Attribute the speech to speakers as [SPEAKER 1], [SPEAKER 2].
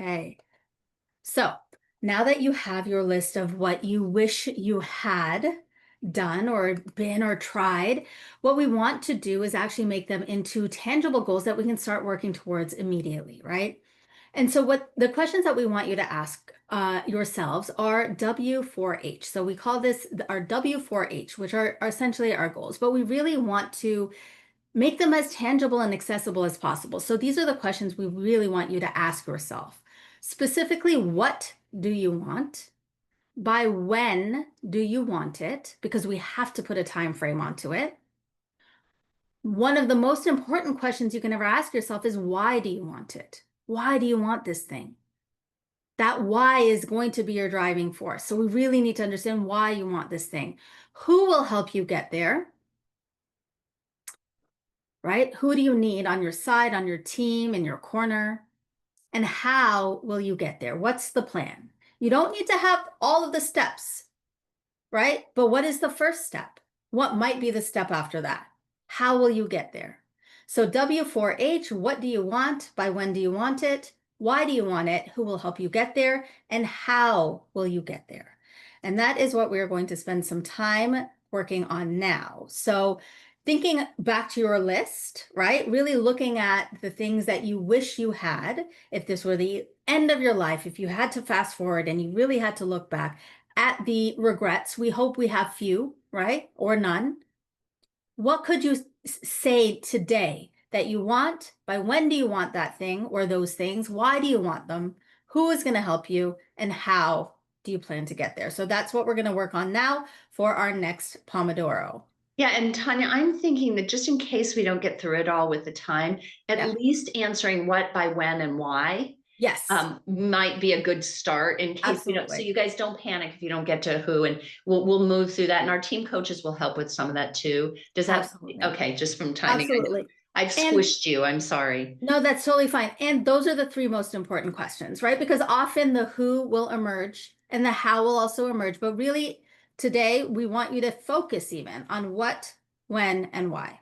[SPEAKER 1] Okay. So now that you have your list of what you wish you had done or been or tried, what we want to do is actually make them into tangible goals that we can start working towards immediately, right? And so what the questions that we want you to ask yourselves are W4H. So we call this our W4H, which are essentially our goals, but we really want to make them as tangible and accessible as possible. So these are the questions we really want you to ask yourself. Specifically, what do you want? By when do you want it? Because we have to put a time frame onto it. One of the most important questions you can ever ask yourself is, why do you want it? Why do you want this thing? That why is going to be your driving force. So we really need to understand why you want this thing. Who will help you get there? Right? Who do you need on your side, on your team, in your corner? And how will you get there? What's the plan? You don't need to have all of the steps, right? But what is the first step? What might be the step after that? How will you get there? So W4H, what do you want? By when do you want it? Why do you want it? Who will help you get there? And how will you get there? And that is what we're going to spend some time working on now. So thinking back to your list, right? Really looking at the things that you wish you had. If this were the end of your life, if you had to fast forward and you really had to look back at the regrets, we hope we have few, right? Or none. What could you say today that you want? By when do you want that thing or those things? Why do you want them? Who is going to help you? And how do you plan to get there? So that's what we're going to work on now for our next Pomodoro.
[SPEAKER 2] Yeah, and Tanya, I'm thinking that just in case we don't get through it all with the time, at
[SPEAKER 1] Yeah.
[SPEAKER 2] least answering what, by when, and why
[SPEAKER 1] Yes,
[SPEAKER 2] might be a good start in case we don't. So
[SPEAKER 1] absolutely.
[SPEAKER 2] you guys don't panic if you don't get to who, and we'll move through that. And our team coaches will help with some of that too. Does that
[SPEAKER 1] Absolutely.
[SPEAKER 2] okay? Just from timing, I know
[SPEAKER 1] Absolutely.
[SPEAKER 2] I've
[SPEAKER 1] And
[SPEAKER 2] squished you. I'm sorry.
[SPEAKER 1] no, that's totally fine. And those are the three most important questions, right? Because often the who will emerge and the how will also emerge. But really, today, we want you to focus even on what, when, and why.